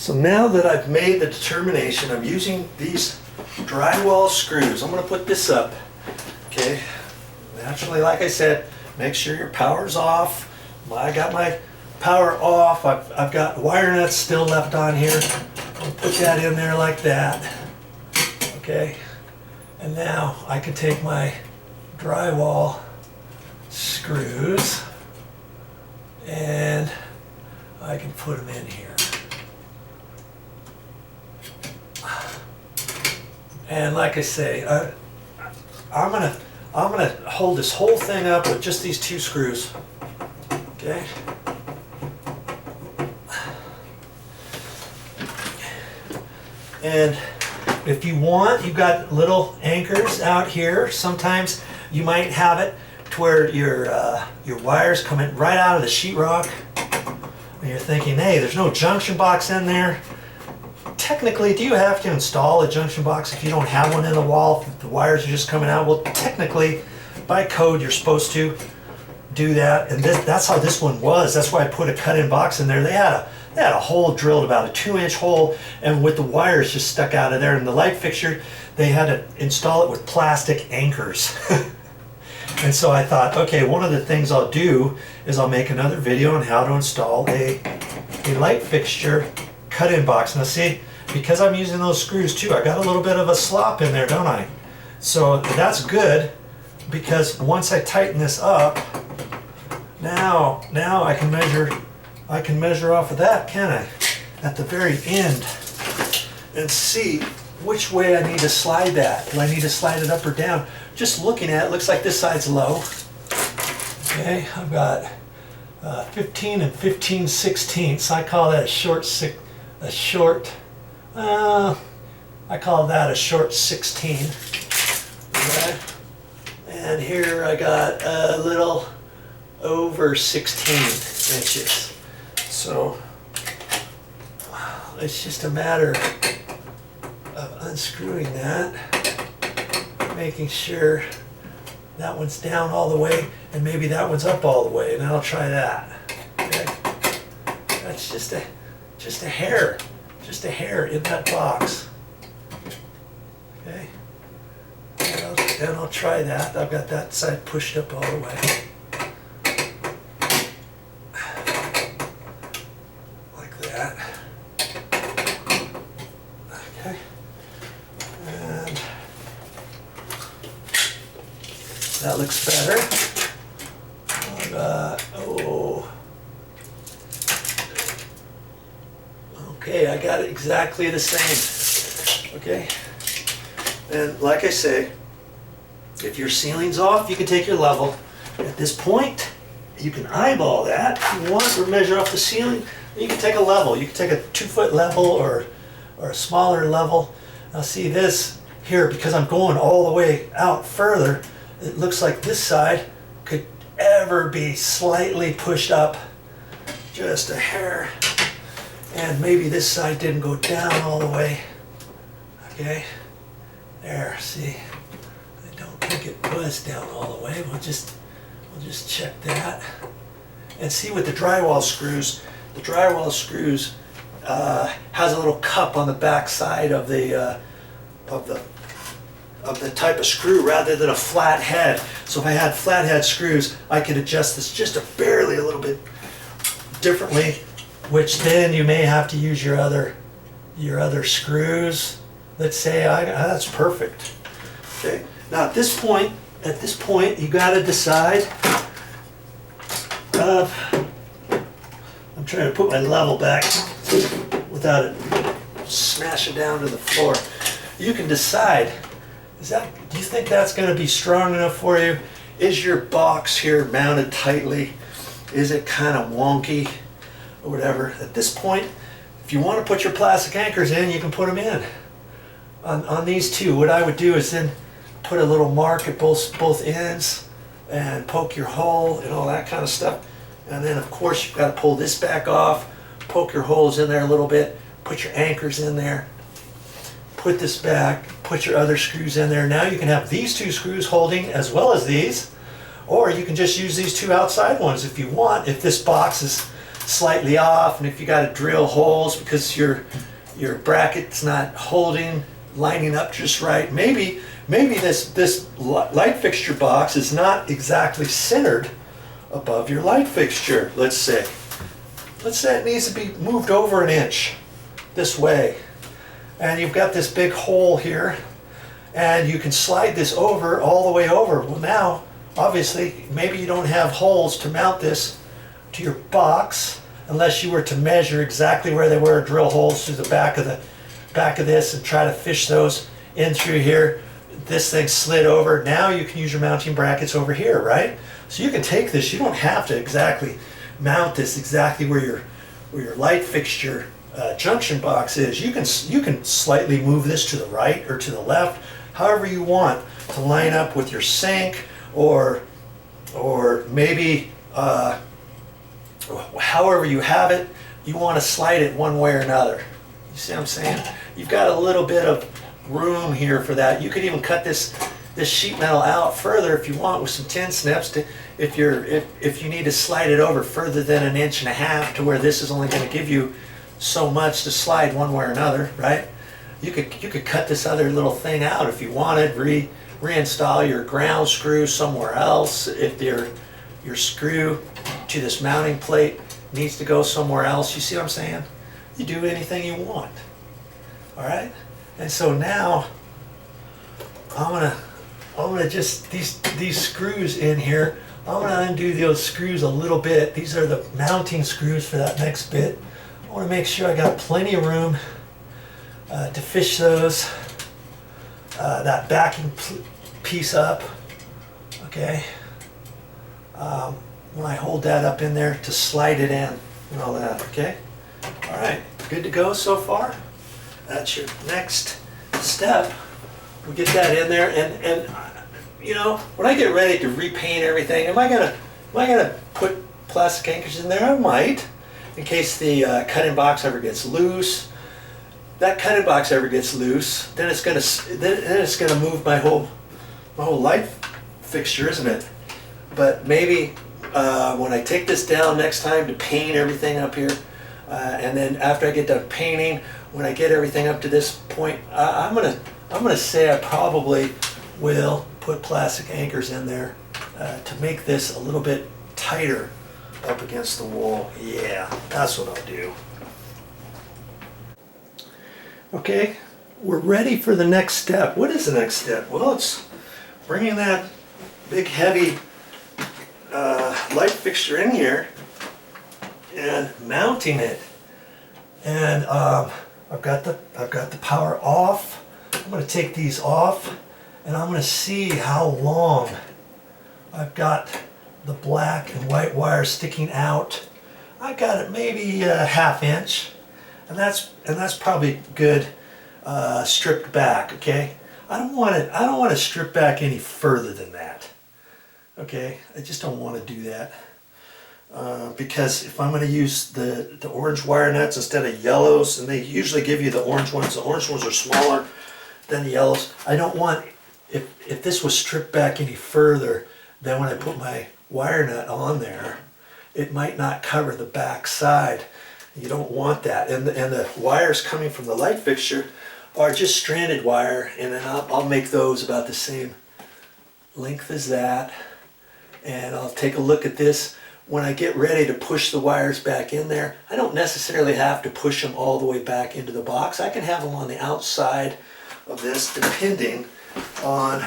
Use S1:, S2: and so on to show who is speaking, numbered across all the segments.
S1: So now that I've made the determination of using these drywall screws, I'm going to put this up. Okay, naturally, like I said, make sure your power's off. I got my power off. I've got wire nuts still left on here. I'll put that in there like that. Okay, and now I can take my drywall screws and I can put them in here. And like I say, I'm gonna hold this whole thing up with just these two screws. Okay. And if you want, you've got little anchors out here. Sometimes you might have it to where your wires come in right out of the sheetrock. And you're thinking, hey, there's no junction box in there. Technically, do you have to install a junction box if you don't have one in the wall, if the wires are just coming out? Well, technically, by code, you're supposed to do that. And that's how this one was. That's why I put a cut-in box in there. They had a hole drilled, about a 2-inch hole, and with the wires just stuck out of there. And the light fixture, they had to install it with plastic anchors. And so I thought, okay, one of the things I'll do is I'll make another video on how to install a light fixture cut-in box. Now see, because I'm using those screws too, I got a little bit of a slop in there, don't I? So that's good, because once I tighten this up, now I can measure off of that, can I? At the very end, and see which way I need to slide that. Do I need to slide it up or down? Just looking at it, looks like this side's low. Okay, I've got 15 and 15/16. I call that I call that a short 16. Okay. And here I got a little over 16 inches. So it's just a matter of unscrewing that, making sure that one's down all the way and maybe that one's up all the way, and I'll try that. Okay. That's just a hair in that box. Okay. And I'll try that. I've got that side pushed up all the way. Like that. Okay. And that looks better. Okay, I got it exactly the same. Okay. And like I say, if your ceiling's off, you can take your level. At this point, you can eyeball that if you want, or measure off the ceiling. You can take a level. You can take a 2-foot level or a smaller level. Now see this here, because I'm going all the way out further, it looks like this side could ever be slightly pushed up just a hair. And maybe this side didn't go down all the way. Okay, there, see, I don't think it was down all the way. We'll just check that. And see, with the drywall screws has a little cup on the back side of the type of screw rather than a flat head. So if I had flat head screws, I could adjust this just a little bit differently, which then you may have to use your other screws. Let's say that's perfect. Okay. Now at this point, you got to decide. I'm trying to put my level back without it smashing down to the floor. You can decide. Do you think that's going to be strong enough for you? Is your box here mounted tightly? Is it kind of wonky or whatever? At this point, if you want to put your plastic anchors in, you can put them in. On these two, what I would do is then put a little mark at both ends and poke your hole and all that kind of stuff. And then of course you've got to pull this back off, poke your holes in there a little bit, put your anchors in there, put this back, put your other screws in there. Now you can have these two screws holding as well as these, or you can just use these two outside ones if you want, if this box is slightly off, and if you got to drill holes because your bracket's not lining up just right, maybe this light fixture box is not exactly centered above your light fixture. Let's say it needs to be moved over an inch this way, and you've got this big hole here, and you can slide this over all the way over. Well, now obviously maybe you don't have holes to mount this to your box unless you were to measure exactly where they were, drill holes through the back of this and try to fish those in through here. This thing slid over. Now you can use your mounting brackets over here, right? So you can take this. You don't have to exactly mount this exactly where your light fixture junction box is. You can slightly move this to the right or to the left, however you want to line up with your sink, or maybe however you have it, you want to slide it one way or another. You see what I'm saying? You've got a little bit of room here for that. You could even cut this sheet metal out further if you want with some tin snips if you need to slide it over further than 1.5 inches to where this is only going to give you so much to slide one way or another, right? You could cut this other little thing out if you wanted, reinstall your ground screw somewhere else if your screw to this mounting plate needs to go somewhere else. You see what I'm saying? You do anything you want. All right? And so now I'm gonna just these screws in here, I'm gonna undo those screws a little bit. These are the mounting screws for that next bit. I want to make sure I got plenty of room to fish those that backing piece up. Okay. When I hold that up in there to slide it in and all that. Okay. All right. Good to go so far. That's your next step. We get that in there, and you know, when I get ready to repaint everything, am I gonna put plastic anchors in there? I might, in case the cutting box ever gets loose. That cutting box ever gets loose, then it's gonna move my whole light fixture, isn't it? But maybe when I take this down next time to paint everything up here, and then after I get done painting, when I get everything up to this point, I'm gonna say I probably will put plastic anchors in there to make this a little bit tighter up against the wall. Yeah, that's what I'll do. Okay, we're ready for the next step. What is the next step? Well, it's bringing that big heavy light fixture in here and mounting it. And I've got the power off. I'm going to take these off, and I'm going to see how long I've got the black and white wire sticking out. I got it maybe a 1/2 inch, and that's probably good stripped back. Okay, I don't want to strip back any further than that. Okay, I just don't want to do that. Because if I'm going to use the orange wire nuts instead of yellows, and they usually give you the orange ones are smaller than the yellows. I don't want, if this was stripped back any further, then when I put my wire nut on there, it might not cover the back side. You don't want that. And the wires coming from the light fixture are just stranded wire, and then I'll make those about the same length as that. And I'll take a look at this. When I get ready to push the wires back in there, I don't necessarily have to push them all the way back into the box. I can have them on the outside of this, depending on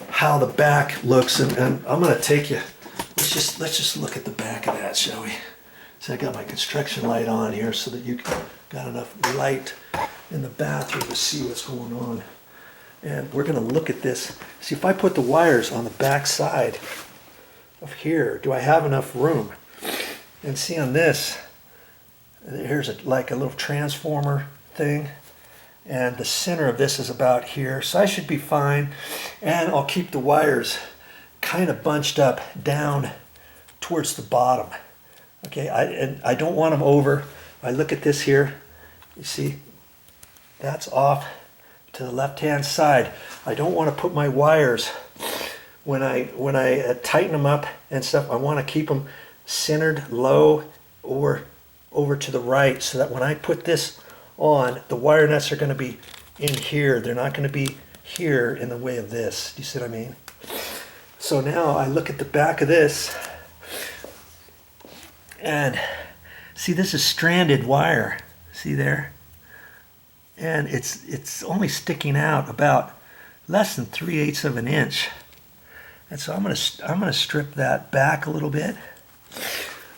S1: how the back looks. And I'm going to take you, let's just look at the back of that, shall we? So I got my construction light on here so that you got enough light in the bathroom to see what's going on. And we're going to look at this. See, if I put the wires on the back side of here, do I have enough room? And see on this, here's like a little transformer thing, and the center of this is about here, so I should be fine. And I'll keep the wires kind of bunched up down towards the bottom. Okay, I don't want them over. I look at this here, you see, that's off to the left-hand side. I don't want to put my wires, when I tighten them up and stuff, I want to keep them centered low over to the right, so that when I put this on, the wire nuts are going to be in here. They're not going to be here in the way of this. Do you see what I mean? So now I look at the back of this, and see, this is stranded wire. See there? And it's only sticking out about less than 3/8 of an inch. And so I'm gonna strip that back a little bit.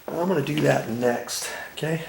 S1: I'm gonna do that next, okay?